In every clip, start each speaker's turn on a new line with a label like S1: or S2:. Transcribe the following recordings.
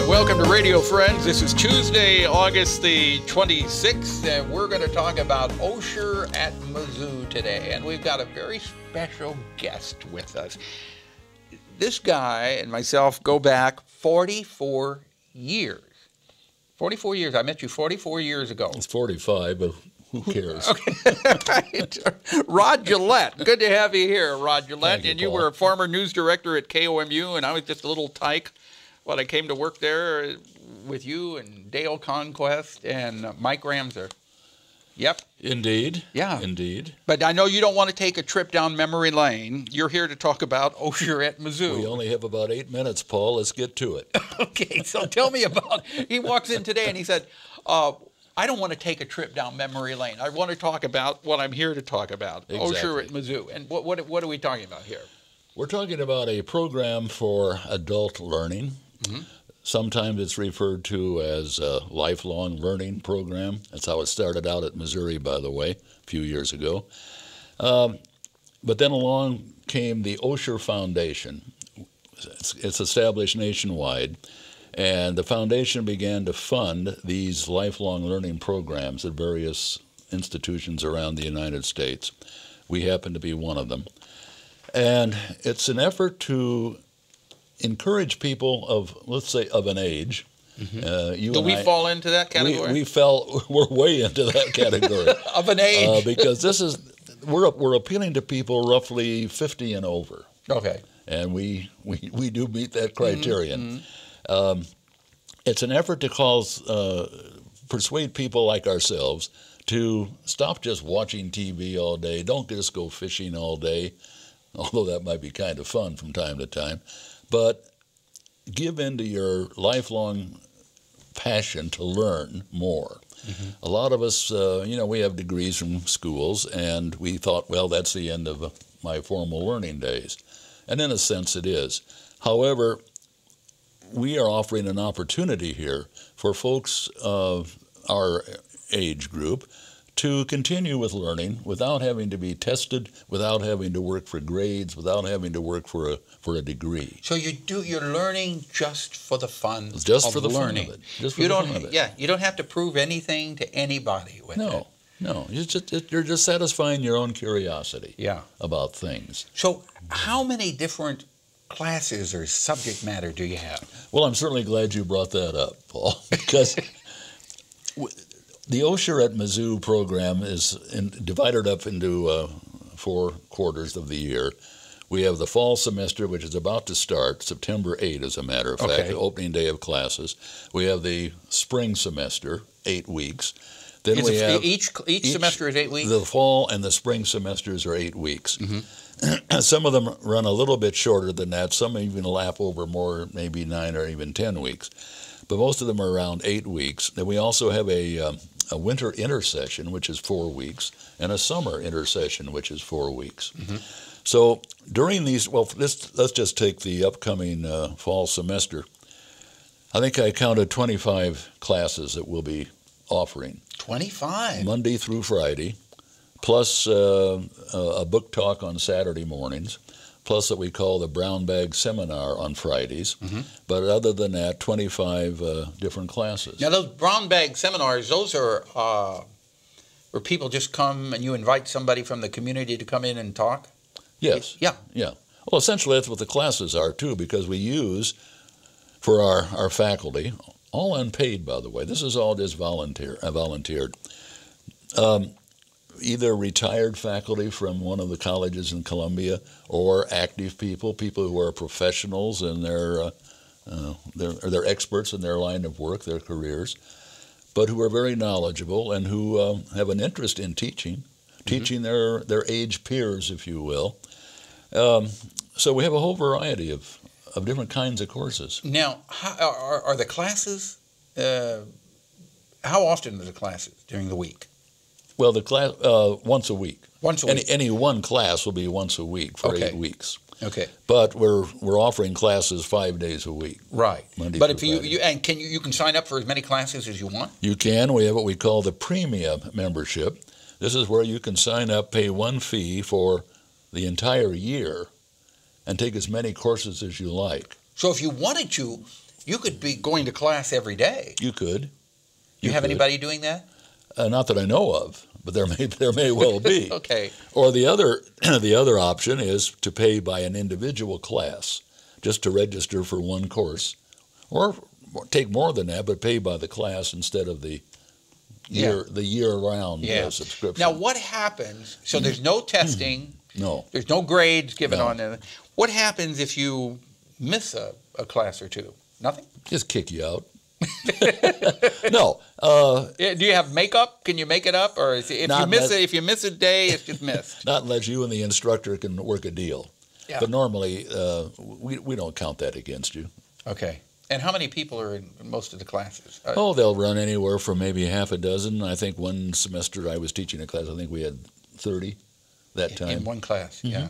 S1: Welcome to Radio Friends. This is Tuesday, August the 26th, and we're going to talk about Osher at Mizzou today. And we've got a very special guest with us. This guy and myself go back 44 years. 44 years. I met you 44 years ago.
S2: It's 45, but who cares?
S1: Okay. ROD GELATT. Good to have you here, ROD GELATT.
S2: You,
S1: and you
S2: Paul.
S1: were a former news director at KOMU, and I was just a little tyke. Well, I came to work there with you and Dale Conquest and Mike Ramser. Yep.
S2: Indeed.
S1: Yeah.
S2: Indeed.
S1: But I know you don't want to take a trip down memory lane. You're here to talk about Osher at Mizzou.
S2: We only have about 8 minutes, Paul. Let's get to it.
S1: Okay, so tell me about, he walks in today and he said, I don't want to take a trip down memory lane. I want to talk about what I'm here to talk about,
S2: Exactly.
S1: Osher at Mizzou. And what are we talking about here?
S2: We're talking about a program for adult learning. Mm-hmm. Sometimes it's referred to as a lifelong learning program. That's how it started out at Missouri, by the way, a few years ago. But then along came the Osher Foundation. It's established nationwide, and the foundation began to fund these lifelong learning programs at various institutions around the United States. We happen to be one of them. And it's an effort to encourage people of, let's say, of an age. Mm-hmm.
S1: Do we fall into that category?
S2: We're way into that category.
S1: Of an age.
S2: Because we're appealing to people roughly 50 and over.
S1: Okay.
S2: And we do meet that criterion.
S1: Mm-hmm.
S2: It's an effort to persuade people like ourselves to stop just watching TV all day. Don't just go fishing all day, although that might be kind of fun from time to time. But give in to your lifelong passion to learn more. Mm-hmm. A lot of us, we have degrees from schools, and we thought, well, that's the end of my formal learning days. And in a sense, it is. However, we are offering an opportunity here for folks of our age group to continue with learning without having to be tested, without having to work for grades, without having to work for a degree.
S1: So you're learning just for the fun
S2: just
S1: of
S2: for the
S1: learning.
S2: Fun of it. Just for the fun of it.
S1: Yeah, you don't have to prove anything to anybody with it.
S2: No, you're just satisfying your own curiosity.
S1: Yeah.
S2: About things.
S1: So how many different classes or subject matter do you have?
S2: Well, I'm certainly glad you brought that up, Paul, because the Osher at Mizzou program is divided up into 4 quarters of the year. We have the fall semester, which is about to start, September 8, as a matter of fact, the opening day of classes. We have the spring semester, 8 weeks. Then
S1: each semester is 8 weeks?
S2: The fall and the spring semesters are 8 weeks.
S1: Mm-hmm.
S2: Some of them run a little bit shorter than that. Some even lap over more, maybe 9 or even 10 weeks. But most of them are around 8 weeks. Then we also have a winter intersession, which is 4 weeks, and a summer intersession, which is 4 weeks. Mm-hmm. So during these, let's just take the upcoming fall semester. I think I counted 25 classes that we'll be offering.
S1: 25?
S2: Monday through Friday, plus a book talk on Saturday mornings, plus what we call the Brown Bag Seminar on Fridays. Mm-hmm. But other than that, 25 different classes.
S1: Now, those Brown Bag Seminars, those are where people just come and you invite somebody from the community to come in and talk?
S2: Yes.
S1: Yeah.
S2: Yeah. Well, essentially that's what the classes are, too, because we use, for our faculty, all unpaid, by the way. This is all just volunteered. Either retired faculty from one of the colleges in Columbia or active people who are professionals and they're experts in their line of work, their careers, but who are very knowledgeable and who have an interest in teaching their age peers, if you will. So we have a whole variety of different kinds of courses.
S1: Now, are the classes, how often are the classes during the week?
S2: Well, the class, once a week.
S1: Once a week.
S2: Any one class will be once a week for 8 weeks.
S1: Okay.
S2: But we're offering classes 5 days a week.
S1: Right.
S2: Monday
S1: but
S2: through
S1: if you can sign up for as many classes as you want?
S2: You can. We have what we call the premium membership. This is where you can sign up, pay one fee for the entire year, and take as many courses as you like.
S1: So if you wanted to, you could be going to class every day.
S2: You could.
S1: You have anybody doing that?
S2: Not that I know of, but there may well be.
S1: Okay.
S2: Or the other option is to pay by an individual class, just to register for one course, or take more than that, but pay by the class instead of the year-round subscription.
S1: Now, what happens? So there's no testing.
S2: No.
S1: There's no grades given on it. What happens if you miss a class or two? Nothing?
S2: Just kick you out. No.
S1: Do you have makeup? Can you make it up, or if you miss a day, it's just missed?
S2: Not unless you and the instructor can work a deal. Yeah. But normally, we don't count that against you.
S1: Okay. And how many people are in most of the classes?
S2: They'll run anywhere from maybe half a dozen. I think one semester I was teaching a class, I think we had 30 that time.
S1: In one class, yeah.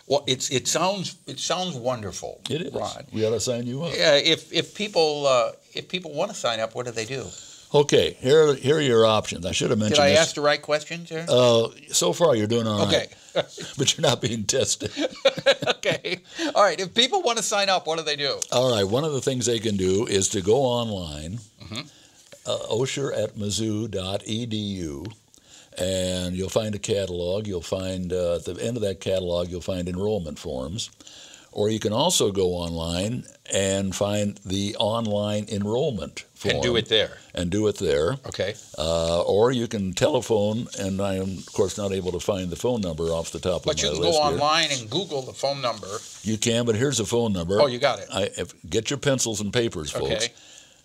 S1: Well, it sounds wonderful.
S2: It is.
S1: Rod.
S2: We ought to sign you up.
S1: Yeah. If people want to sign up, what do they do?
S2: Okay. Here are your options. I should have mentioned.
S1: Did I ask the right questions here?
S2: So far you're doing all right.
S1: Okay.
S2: But you're not being tested.
S1: Okay. All right. If people want to sign up, what do they do?
S2: All right. One of the things they can do is to go online, Osher at Mizzou.edu. And you'll find a catalog. You'll find, at the end of that catalog, you'll find enrollment forms. Or you can also go online and find the online enrollment form.
S1: And do it there. Okay.
S2: Or you can telephone, and I am, of course, not able to find the phone number off the top of my list.
S1: But you can go online and Google the phone number.
S2: You can, but here's the phone number.
S1: Oh, you got it.
S2: Get your pencils and papers, folks.
S1: Okay.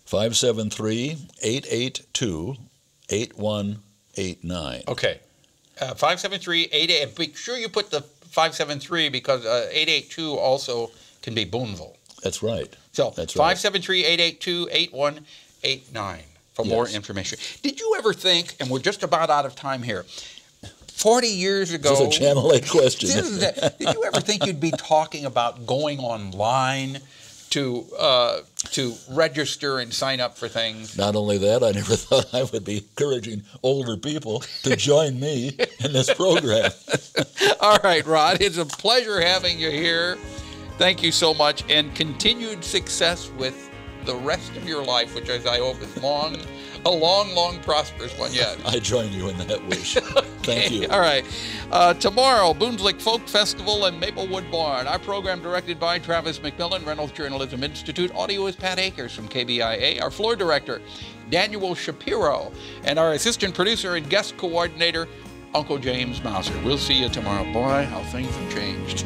S2: 573-882-8189.
S1: Okay. 573-88. And be sure you put the 573 because 882 also can be Boonville.
S2: That's right.
S1: So 573-882-8189 for more information. Did you ever think, and we're just about out of time here, 40 years ago...
S2: This is a Channel 8 question.
S1: Did you ever think you'd be talking about going online to register and sign up for things?
S2: Not only that, I never thought I would be encouraging older people to join me in this program.
S1: All right, Rod, it's a pleasure having you here. Thank you so much, and continued success with the rest of your life, which, as I hope, is a long, prosperous one yet.
S2: I join you in that wish.
S1: Okay.
S2: Thank you.
S1: All right. Tomorrow, Boonslick Folk Festival and Maplewood Barn. Our program directed by Travis McMillen, Reynolds Journalism Institute. Audio is Pat Akers from KBIA. Our floor director, Daniel Shapiro. And our assistant producer and guest coordinator, Uncle James Mauser. We'll see you tomorrow. Boy, how things have changed.